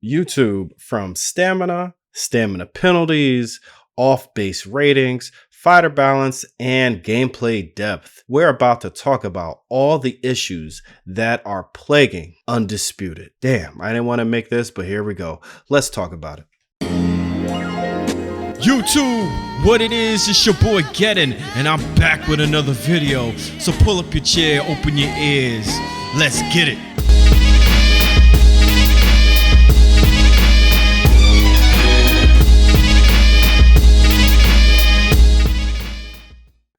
YouTube, from stamina penalties, off base ratings, fighter balance, and gameplay depth. We're about to talk about all the issues that are plaguing Undisputed. Damn, I didn't want to make this, but here we go. Let's talk about it. YouTube, what it is, it's your boy Gettin, and I'm back with another video. So pull up your chair, open your ears, let's get it.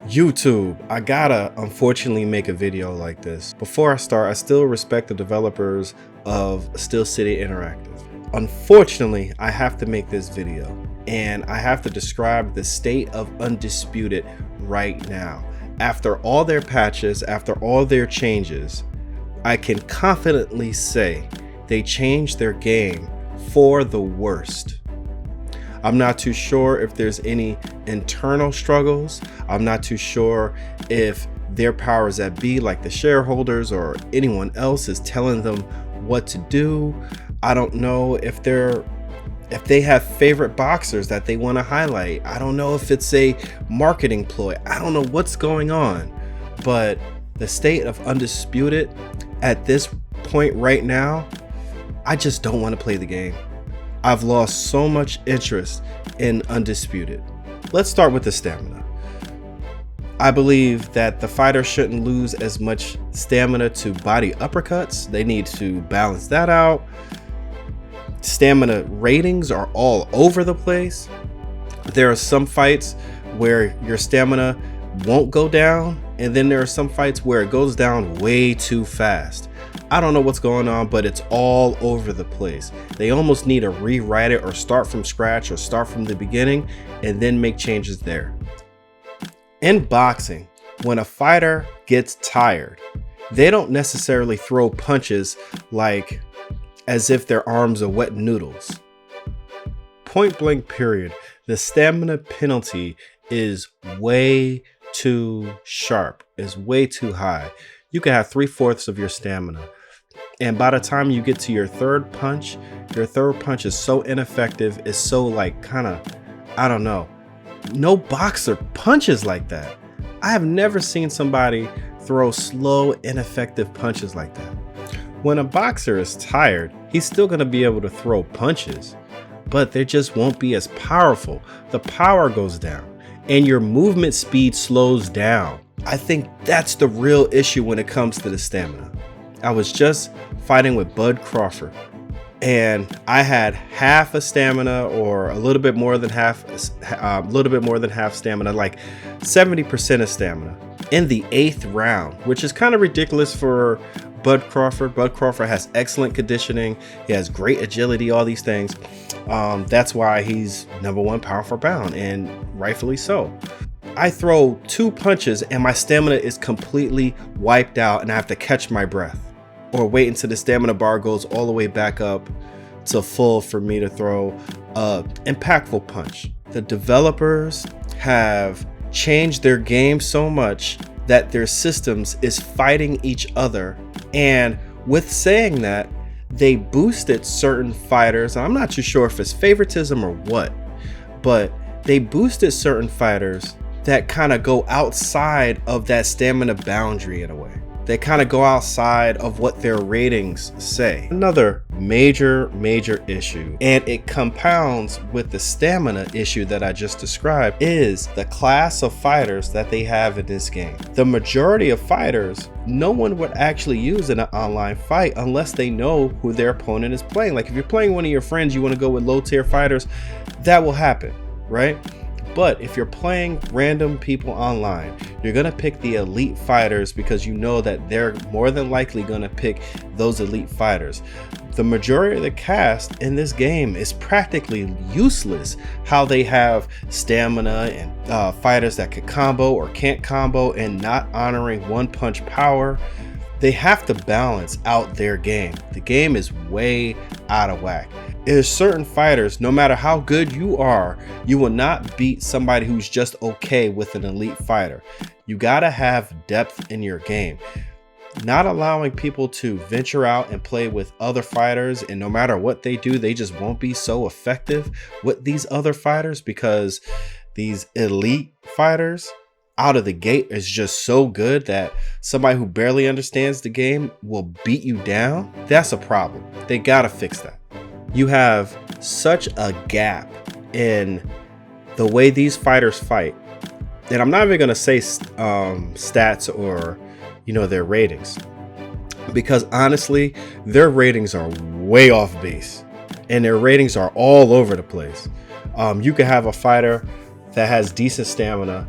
YouTube, I gotta unfortunately make a video like this. Before I start, I still respect the developers of Steel City Interactive. Unfortunately, I have to make this video and I have to describe the state of Undisputed right now. After all their patches, after all their changes, I can confidently say they changed their game for the worst. I'm not too sure if there's any internal struggles. I'm not too sure if their powers that be, like the shareholders or anyone else, is telling them what to do. I don't know if they have favorite boxers that they want to highlight. I don't know if it's a marketing ploy. I don't know what's going on. But the state of Undisputed at this point right now, I just don't want to play the game. I've lost so much interest in Undisputed. Let's start with the stamina. I believe that the fighter shouldn't lose as much stamina to body uppercuts. They need to balance that out. Stamina ratings are all over the place. There are some fights where your stamina won't go down, and then there are some fights where it goes down way too fast. I don't know what's going on, but it's all over the place. They almost need to rewrite it or start from scratch or start from the beginning and then make changes there. In boxing, when a fighter gets tired, they don't necessarily throw punches like as if their arms are wet noodles. Point blank period, the stamina penalty is way too sharp, is way too high. You can have 3/4 of your stamina, and by the time you get to your third punch is so ineffective. It's so like kind of, I don't know. No boxer punches like that. I have never seen somebody throw slow, ineffective punches like that. When a boxer is tired, he's still going to be able to throw punches, but they just won't be as powerful. The power goes down and your movement speed slows down. I think that's the real issue when it comes to the stamina. I was just fighting with Bud Crawford and I had half a stamina, or a little bit more than half stamina, like 70% of stamina in the 8th round, which is kind of ridiculous for Bud Crawford. Bud Crawford has excellent conditioning. He has great agility, all these things. That's why he's #1 pound for pound, and rightfully so. I throw 2 punches and my stamina is completely wiped out and I have to catch my breath or wait until the stamina bar goes all the way back up to full for me to throw a impactful punch. The developers have changed their game so much that their systems is fighting each other, and with saying that, they boosted certain fighters. I'm not too sure if it's favoritism or what, but they boosted certain fighters that kind of go outside of that stamina boundary in a way. They kind of go outside of what their ratings say. Another major issue, and it compounds with the stamina issue that I just described, is the class of fighters that they have in this game. The majority of fighters, no one would actually use in an online fight unless they know who their opponent is playing. Like if you're playing one of your friends, you want to go with low tier fighters, that will happen, right? But if you're playing random people online, you're going to pick the elite fighters because you know that they're more than likely going to pick those elite fighters. The majority of the cast in this game is practically useless. How they have stamina and fighters that can combo or can't combo and not honoring one punch power. They have to balance out their game. The game is way out of whack. There's certain fighters, no matter how good you are, you will not beat somebody who's just okay with an elite fighter. You gotta have depth in your game. not allowing people to venture out and play with other fighters, and no matter what they do, they just won't be so effective with these other fighters because these elite fighters out of the gate is just so good that somebody who barely understands the game will beat you down. That's a problem. They gotta fix that. You have such a gap in the way these fighters fight, and I'm not even gonna say stats or their ratings, because honestly their ratings are way off base and their ratings are all over the place. You could have a fighter that has decent stamina,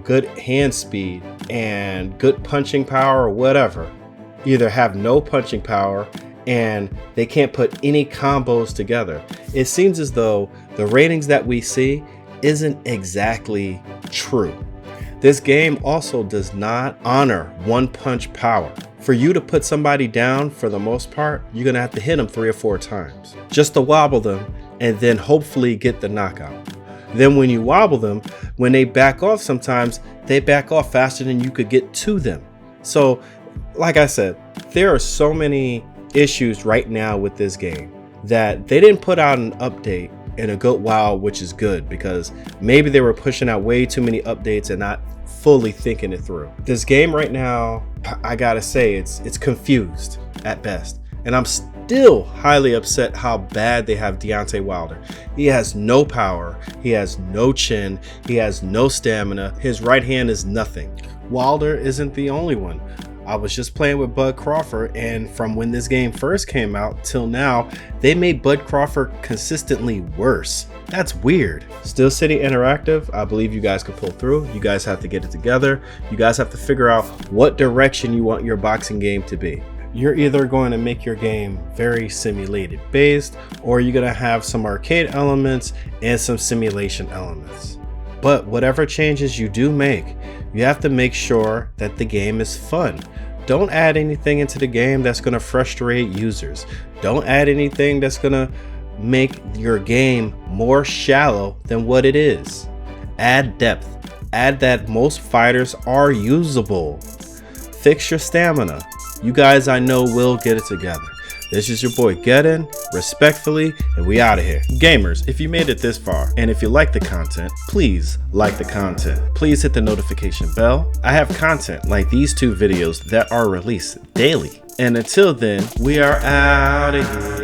good hand speed, and good punching power or whatever, either have no punching power and they can't put any combos together. It seems as though the ratings that we see isn't exactly true. This game also does not honor one punch power. For you to put somebody down, for the most part, you're gonna have to hit them 3 or 4 times just to wobble them and then hopefully get the knockout. Then when you wobble them, when they back off, sometimes they back off faster than you could get to them. So like I said, there are so many issues right now with this game that they didn't put out an update in a good while, which is good because maybe they were pushing out way too many updates and not fully thinking it through. This game right now, I gotta say, it's confused at best, and I'm still highly upset how bad they have Deontay Wilder. He has no power, he has no chin, he has no stamina, his right hand is nothing. Wilder isn't the only one. I was just playing with Bud Crawford, and from when this game first came out till now, they made Bud Crawford consistently worse. That's weird. Steel City Interactive, I believe you guys can pull through. You guys have to get it together. You guys have to figure out what direction you want your boxing game to be. You're either going to make your game very simulated based, or you're going to have some arcade elements and some simulation elements. But whatever changes you do make, you have to make sure that the game is fun. Don't add anything into the game that's going to frustrate users. Don't add anything that's going to make your game more shallow than what it is. Add depth. Add that most fighters are usable. Fix your stamina. You guys, I know, will get it together. This is your boy Geddon, respectfully, and we out of here. Gamers, if you made it this far, and if you like the content, please like the content. Please hit the notification bell. I have content like these 2 videos that are released daily. And until then, we are out of here.